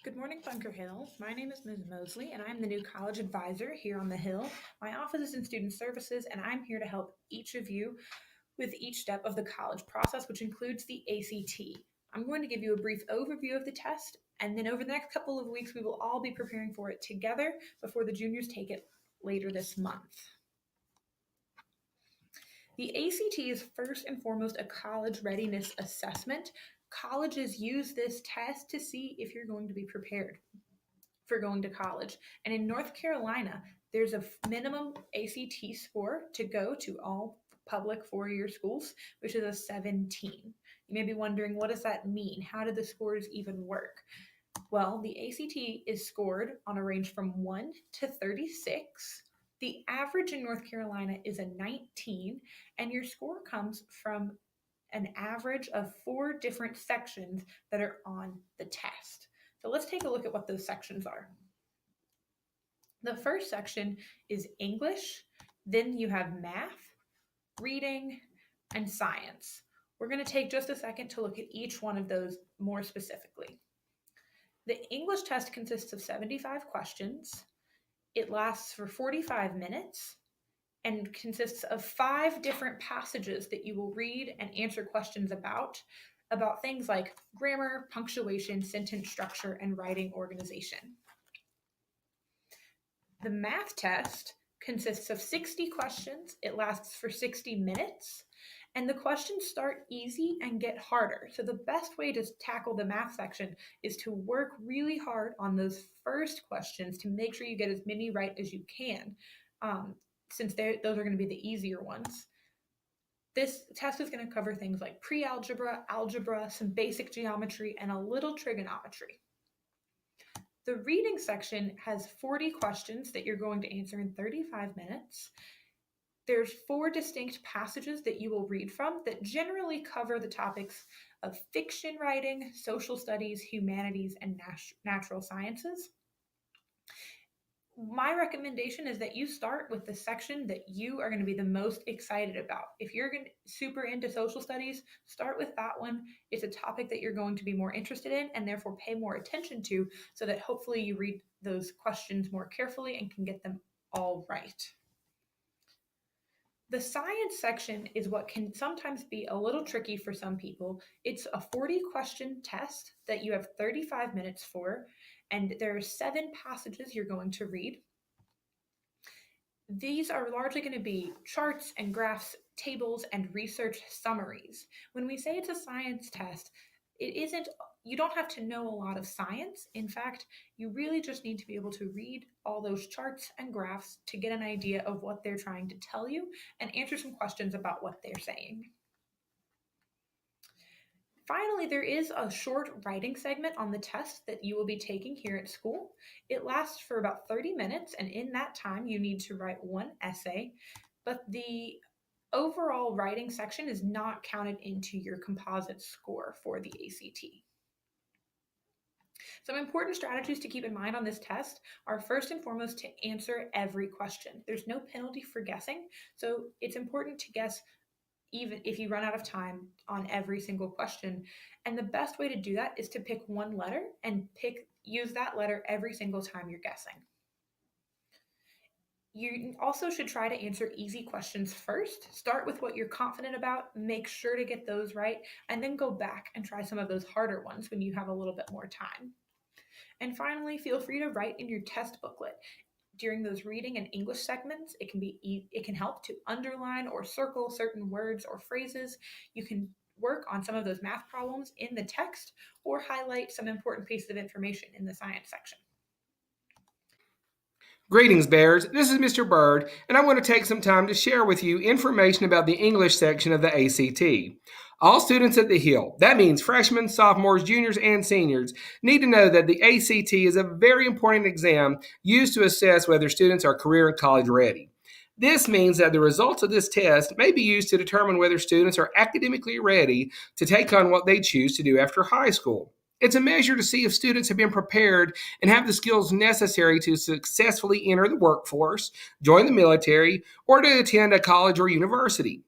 Good morning, Bunker Hill. My name is Ms. Mosley, and I'm the new college advisor here on the Hill. My office is in Student Services, and I'm here to help each of you with each step of the college process, which includes the ACT. I'm going to give you a brief overview of the test, and then over the next couple of weeks, we will all be preparing for it together before the juniors take it later this month. The ACT is first and foremost a college readiness assessment. Colleges use this test to see if you're going to be prepared for going to college. And in North Carolina, there's a minimum ACT score to go to all public four-year schools, which is a 17. You may be wondering, what does that mean? How do the scores even work? Well, the ACT is scored on a range from 1 to 36. The average in North Carolina is a 19, and your score comes from an average of 4 different sections that are on the test. So let's take a look at what those sections are. The first section is English, then you have math, reading, and science. We're going to take just a second to look at each one of those more specifically. The English test consists of 75 questions. It lasts for 45 minutes and consists of 5 different passages that you will read and answer questions about things like grammar, punctuation, sentence structure, and writing organization. The math test consists of 60 questions. It lasts for 60 minutes, and the questions start easy and get harder. So the best way to tackle the math section is to work really hard on those first questions to make sure you get as many right as you can, since those are going to be the easier ones. This test is going to cover things like pre-algebra, algebra, some basic geometry, and a little trigonometry. The reading section has 40 questions that you're going to answer in 35 minutes. There's 4 distinct passages that you will read from that generally cover the topics of fiction writing, social studies, humanities, and natural sciences. My recommendation is that you start with the section that you are going to be the most excited about. If you're super into social studies, start with that one. It's a topic that you're going to be more interested in and therefore pay more attention to, so that hopefully you read those questions more carefully and can get them all right. The science section is what can sometimes be a little tricky for some people. It's a 40-question test that you have 35 minutes for, and there are 7 passages you're going to read. These are largely going to be charts and graphs, tables, and research summaries. When we say it's a science test, you don't have to know a lot of science. In fact, you really just need to be able to read all those charts and graphs to get an idea of what they're trying to tell you and answer some questions about what they're saying. Finally, there is a short writing segment on the test that you will be taking here at school. It lasts for about 30 minutes, and in that time, you need to write 1 essay, but the overall writing section is not counted into your composite score for the ACT. Some important strategies to keep in mind on this test are first and foremost to answer every question. There's no penalty for guessing, so it's important to guess even if you run out of time on every single question. And the best way to do that is to pick one letter and use that letter every single time you're guessing. You also should try to answer easy questions first. Start with what you're confident about, make sure to get those right, and then go back and try some of those harder ones when you have a little bit more time. And finally, feel free to write in your test booklet. During those reading and English segments, it can help to underline or circle certain words or phrases. You can work on some of those math problems in the text or highlight some important pieces of information in the science section. Greetings, Bears. This is Mr. Bird, and I want to take some time to share with you information about the English section of the ACT. All students at the Hill, that means freshmen, sophomores, juniors, and seniors, need to know that the ACT is a very important exam used to assess whether students are career and college ready. This means that the results of this test may be used to determine whether students are academically ready to take on what they choose to do after high school. It's a measure to see if students have been prepared and have the skills necessary to successfully enter the workforce, join the military, or to attend a college or university.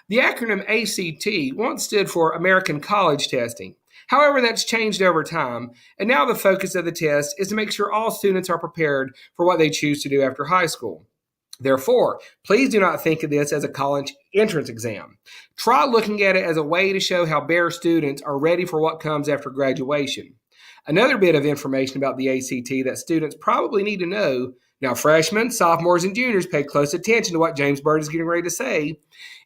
The acronym ACT once stood for American College Testing. However, that's changed over time, and now the focus of the test is to make sure all students are prepared for what they choose to do after high school. Therefore, please do not think of this as a college entrance exam. Try looking at it as a way to show how Bear students are ready for what comes after graduation. Another bit of information about the ACT that students probably need to know. Now, freshmen, sophomores, and juniors, pay close attention to what James Byrd is getting ready to say,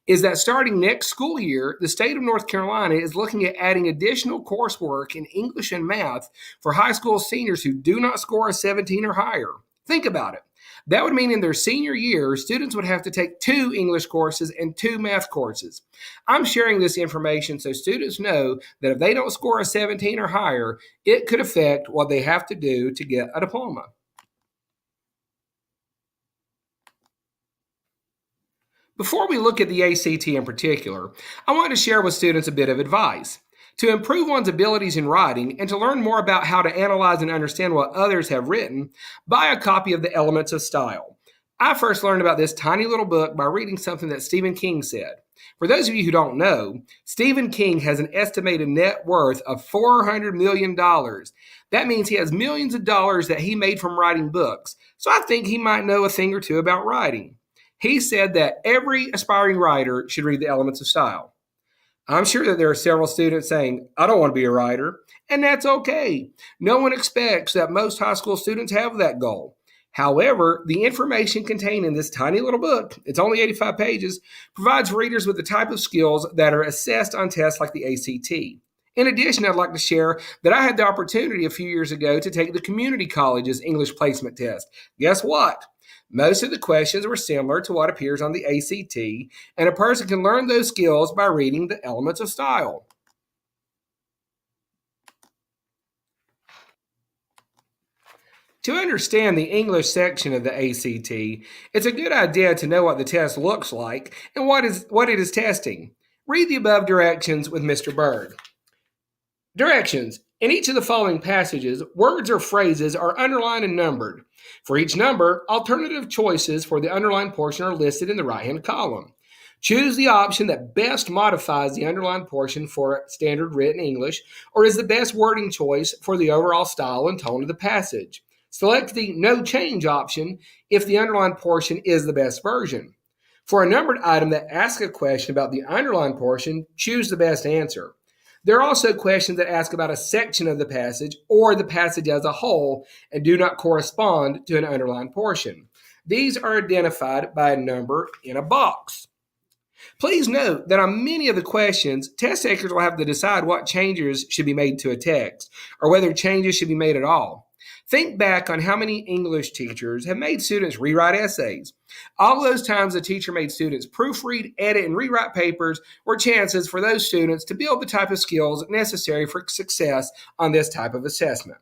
is that starting next school year, the state of North Carolina is looking at adding additional coursework in English and math for high school seniors who do not score a 17 or higher. Think about it. That would mean in their senior year, students would have to take 2 English courses and 2 math courses. I'm sharing this information so students know that if they don't score a 17 or higher, it could affect what they have to do to get a diploma. Before we look at the ACT in particular, I want to share with students a bit of advice. To improve one's abilities in writing and to learn more about how to analyze and understand what others have written, buy a copy of The Elements of Style. I first learned about this tiny little book by reading something that Stephen King said. For those of you who don't know, Stephen King has an estimated net worth of $400 million. That means he has millions of dollars that he made from writing books, so I think he might know a thing or two about writing. He said that every aspiring writer should read The Elements of Style. I'm sure that there are several students saying, I don't want to be a writer, and that's okay. No one expects that most high school students have that goal. However, the information contained in this tiny little book, it's only 85 pages, provides readers with the type of skills that are assessed on tests like the ACT. In addition, I'd like to share that I had the opportunity a few years ago to take the community college's English placement test. Guess what? Most of the questions were similar to what appears on the ACT, and a person can learn those skills by reading The Elements of Style. To understand the English section of the ACT, it's a good idea to know what the test looks like and what it is testing. Read the above directions with Mr. Byrd. Directions. In each of the following passages, words or phrases are underlined and numbered. For each number, alternative choices for the underlined portion are listed in the right-hand column. Choose the option that best modifies the underlined portion for standard written English or is the best wording choice for the overall style and tone of the passage. Select the No Change option if the underlined portion is the best version. For a numbered item that asks a question about the underlined portion, choose the best answer. There are also questions that ask about a section of the passage or the passage as a whole and do not correspond to an underlined portion. These are identified by a number in a box. Please note that on many of the questions, test takers will have to decide what changes should be made to a text or whether changes should be made at all. Think back on how many English teachers have made students rewrite essays. All those times the teacher made students proofread, edit, and rewrite papers were chances for those students to build the type of skills necessary for success on this type of assessment.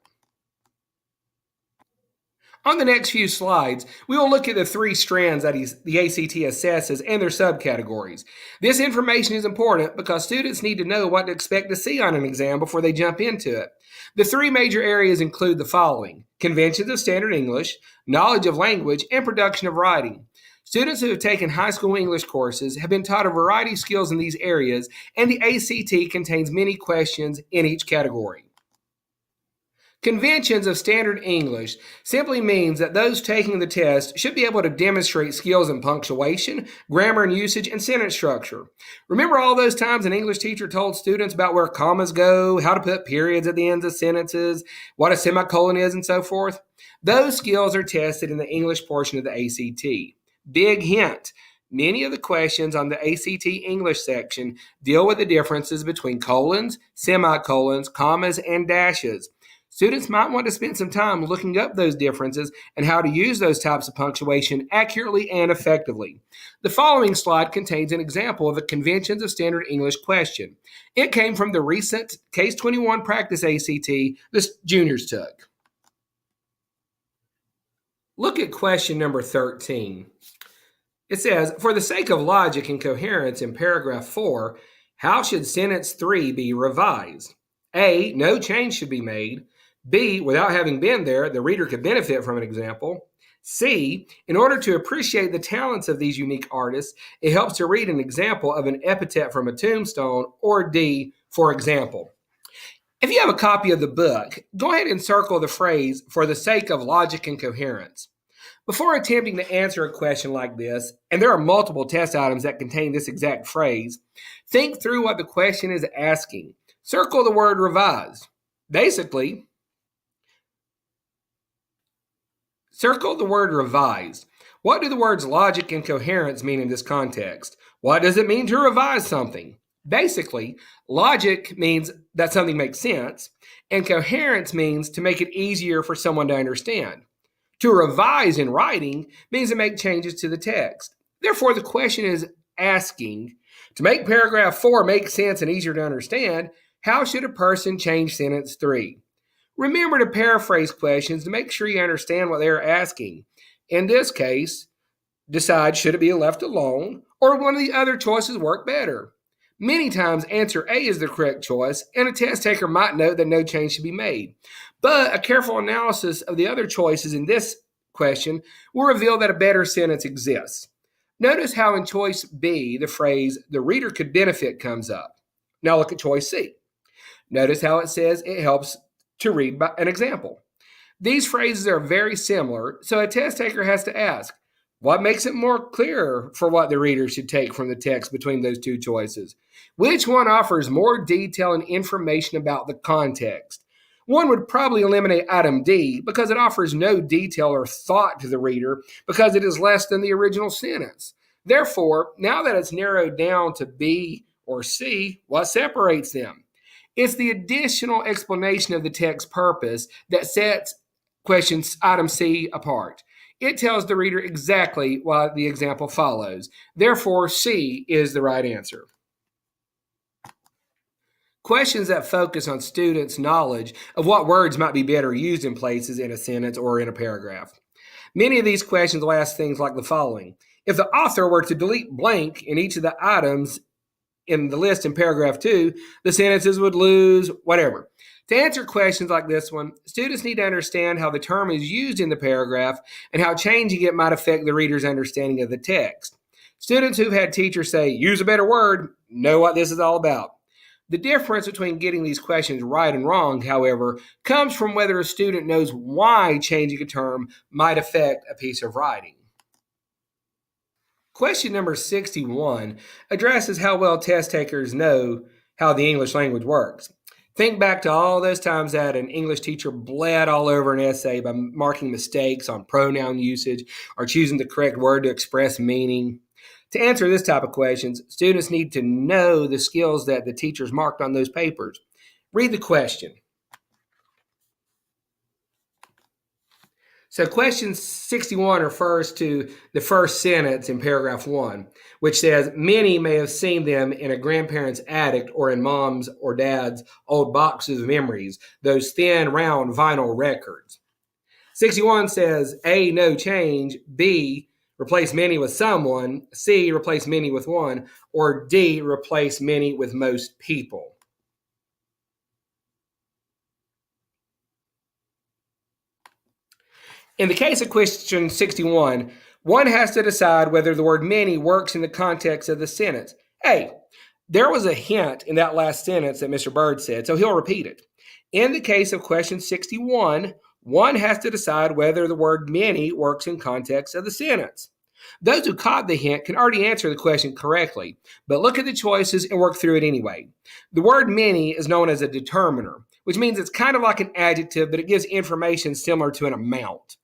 On the next few slides, we will look at the 3 strands that the ACT assesses and their subcategories. This information is important because students need to know what to expect to see on an exam before they jump into it. The 3 major areas include the following: conventions of standard English, knowledge of language, and production of writing. Students who have taken high school English courses have been taught a variety of skills in these areas, and the ACT contains many questions in each category. Conventions of standard English simply means that those taking the test should be able to demonstrate skills in punctuation, grammar and usage, and sentence structure. Remember all those times an English teacher told students about where commas go, how to put periods at the ends of sentences, what a semicolon is, and so forth? Those skills are tested in the English portion of the ACT. Big hint. Many of the questions on the ACT English section deal with the differences between colons, semicolons, commas, and dashes. Students might want to spend some time looking up those differences and how to use those types of punctuation accurately and effectively. The following slide contains an example of a conventions of standard English question. It came from the recent Case 21 practice ACT the juniors took. Look at question number 13. It says, for the sake of logic and coherence in paragraph 4, how should sentence 3 be revised? A, no change should be made. B, without having been there, the reader could benefit from an example. C, in order to appreciate the talents of these unique artists, it helps to read an example of an epithet from a tombstone. Or D, for example. If you have a copy of the book, go ahead and circle the phrase "for the sake of logic and coherence." Before attempting to answer a question like this, and there are multiple test items that contain this exact phrase, think through what the question is asking. Circle the word revised. Basically, circle the word revised. What do the words logic and coherence mean in this context? What does it mean to revise something? Basically, logic means that something makes sense, and coherence means to make it easier for someone to understand. To revise in writing means to make changes to the text. Therefore, the question is asking, to make paragraph 4 make sense and easier to understand, how should a person change sentence 3? Remember to paraphrase questions to make sure you understand what they're asking. In this case, decide should it be left alone or one of the other choices work better. Many times, answer A is the correct choice, and a test taker might note that no change should be made. But a careful analysis of the other choices in this question will reveal that a better sentence exists. Notice how in choice B, the phrase, "the reader could benefit" comes up. Now look at choice C. Notice how it says it helps to read by an example. These phrases are very similar, so a test taker has to ask, what makes it more clear for what the reader should take from the text between those two choices? Which one offers more detail and information about the context? One would probably eliminate item D because it offers no detail or thought to the reader because it is less than the original sentence. Therefore, now that it's narrowed down to B or C, what separates them? It's the additional explanation of the text purpose that sets questions item C apart. It tells the reader exactly what the example follows. Therefore, C is the right answer. Questions that focus on students' knowledge of what words might be better used in places in a sentence or in a paragraph. Many of these questions will ask things like the following. If the author were to delete blank in each of the items in the list in paragraph 2, the sentences would lose whatever. To answer questions like this one, students need to understand how the term is used in the paragraph and how changing it might affect the reader's understanding of the text. Students who've had teachers say, "use a better word," know what this is all about. The difference between getting these questions right and wrong, however, comes from whether a student knows why changing a term might affect a piece of writing. Question number 61 addresses how well test takers know how the English language works. Think back to all those times that an English teacher bled all over an essay by marking mistakes on pronoun usage or choosing the correct word to express meaning. To answer this type of questions, students need to know the skills that the teachers marked on those papers. Read the question. So question 61 refers to the first sentence in paragraph 1, which says, "Many may have seen them in a grandparent's attic or in mom's or dad's old boxes of memories, those thin, round vinyl records." 61 says, A, no change, B, replace many with someone, C, replace many with one, or D, replace many with most people. In the case of question 61, one has to decide whether the word many works in the context of the sentence. Hey, there was a hint in that last sentence that Mr. Bird said, so he'll repeat it. In the case of question 61, one has to decide whether the word many works in context of the sentence. Those who caught the hint can already answer the question correctly, but look at the choices and work through it anyway. The word many is known as a determiner, which means it's kind of like an adjective, but it gives information similar to an amount.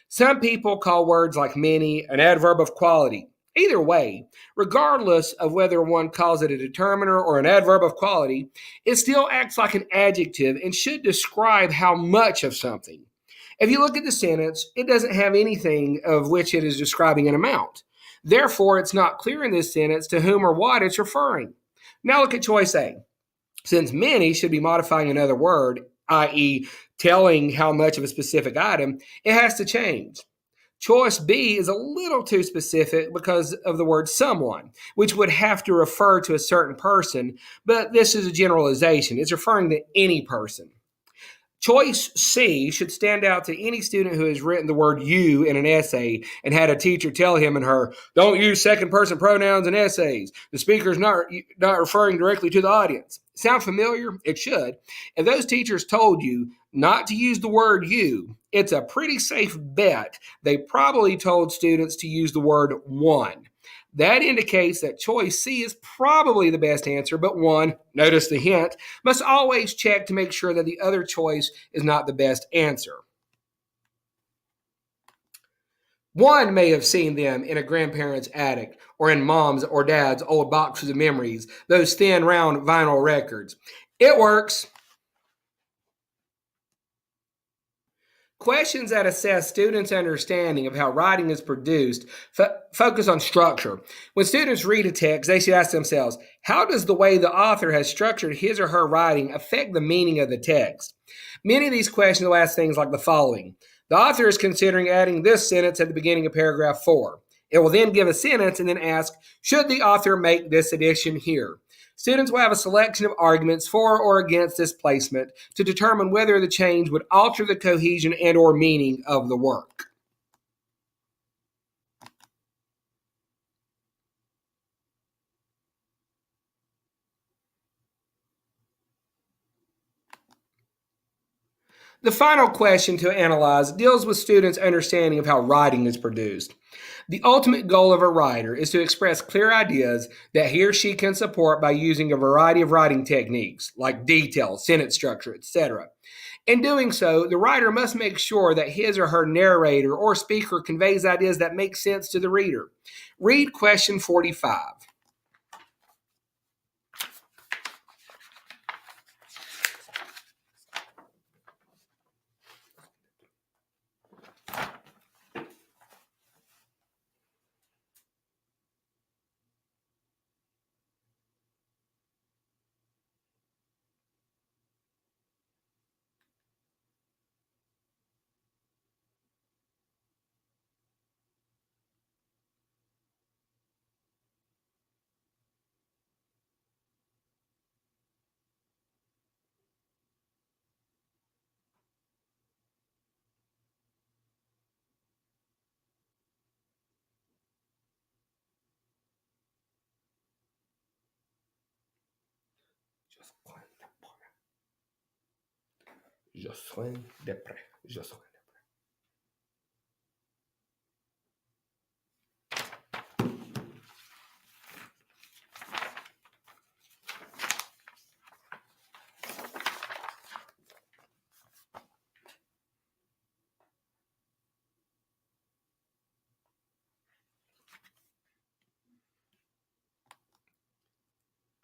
Some people call words like many an adverb of quality. Either way, regardless of whether one calls it a determiner or an adverb of quality, it still acts like an adjective and should describe how much of something. If you look at the sentence, it doesn't have anything of which it is describing an amount. Therefore, it's not clear in this sentence to whom or what it's referring. Now look at choice A. Since many should be modifying another word, i.e., telling how much of a specific item, it has to change. Choice B is a little too specific because of the word someone, which would have to refer to a certain person, but this is a generalization. It's referring to any person. Choice C should stand out to any student who has written the word you in an essay and had a teacher tell him and her, don't use second person pronouns in essays. The speaker is not referring directly to the audience. Sound familiar? It should. If those teachers told you not to use the word you, it's a pretty safe bet they probably told students to use the word one. That indicates that choice C is probably the best answer, but one, notice the hint, must always check to make sure that the other choice is not the best answer. One may have seen them in a grandparent's attic or in mom's or dad's old boxes of memories, those thin, round vinyl records. It works. Questions that assess students' understanding of how writing is produced focus on structure. When students read a text, they should ask themselves, how does the way the author has structured his or her writing affect the meaning of the text? Many of these questions will ask things like the following. The author is considering adding this sentence at the beginning of paragraph 4. It will then give a sentence and then ask, should the author make this addition here? Students will have a selection of arguments for or against this placement to determine whether the change would alter the cohesion and or meaning of the work. The final question to analyze deals with students' understanding of how writing is produced. The ultimate goal of a writer is to express clear ideas that he or she can support by using a variety of writing techniques, like detail, sentence structure, etc. In doing so, the writer must make sure that his or her narrator or speaker conveys ideas that make sense to the reader. Read question 45. Jocelyn Desprez.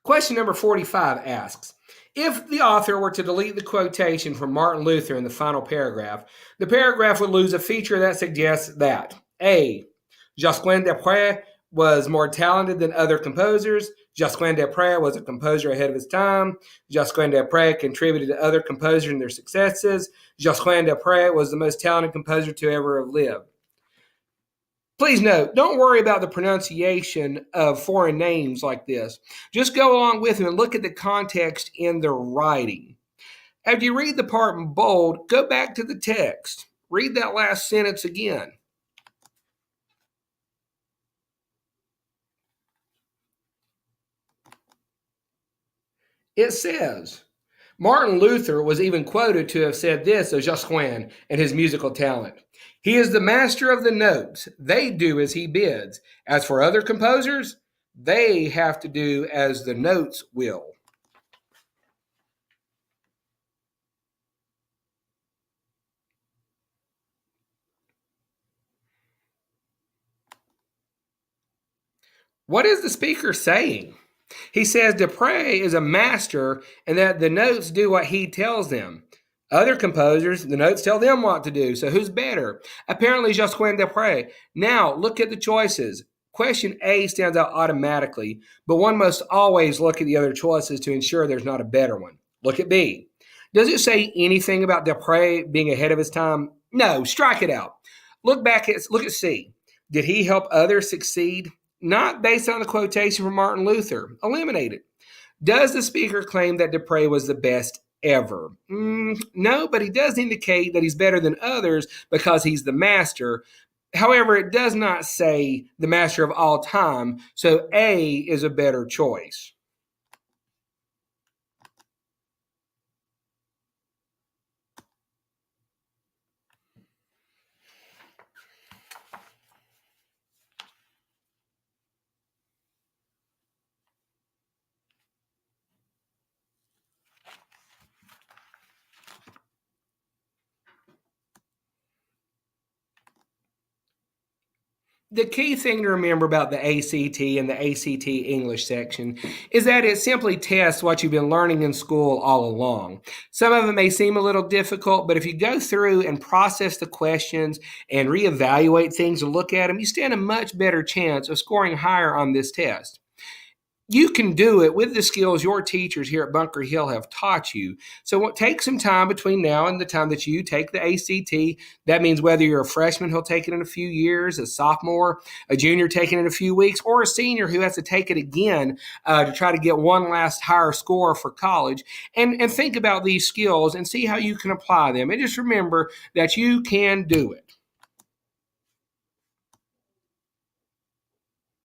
Question number 45 asks, if the author were to delete the quotation from Martin Luther in the final paragraph, the paragraph would lose a feature that suggests that A. Josquin des was more talented than other composers. Josquin des was a composer ahead of his time. Josquin des contributed to other composers in their successes. Josquin des was the most talented composer to ever have lived. Please note, don't worry about the pronunciation of foreign names like this. Just go along with them and look at the context in the writing. After you read the part in bold, go back to the text. Read that last sentence again. It says, Martin Luther was even quoted to have said this of Josquin and his musical talent. He is the master of the notes. They do as he bids. As for other composers, they have to do as the notes will. What is the speaker saying? He says Desprez is a master and that the notes do what he tells them. Other composers, the notes tell them what to do. So who's better? Apparently Josquin des. Now, look at the choices. Question A stands out automatically, but one must always look at the other choices to ensure there's not a better one. Look at B. Does it say anything about Desprez being ahead of his time? No, strike it out. Look at C. Did he help others succeed? Not based on the quotation from Martin Luther. Eliminate it. Does the speaker claim that Desprez was the best ever? No, but he does indicate that he's better than others because he's the master. However, it does not say the master of all time, so A is a better choice. The key thing to remember about the ACT and the ACT English section is that it simply tests what you've been learning in school all along. Some of it may seem a little difficult, but if you go through and process the questions and reevaluate things and look at them, you stand a much better chance of scoring higher on this test. You can do it with the skills your teachers here at Bunker Hill have taught you. So take some time between now and the time that you take the ACT. That means whether you're a freshman who'll take it in a few years, a sophomore, a junior taking it in a few weeks, or a senior who has to take it again to try to get one last higher score for college. And think about these skills and see how you can apply them. And just remember that you can do it.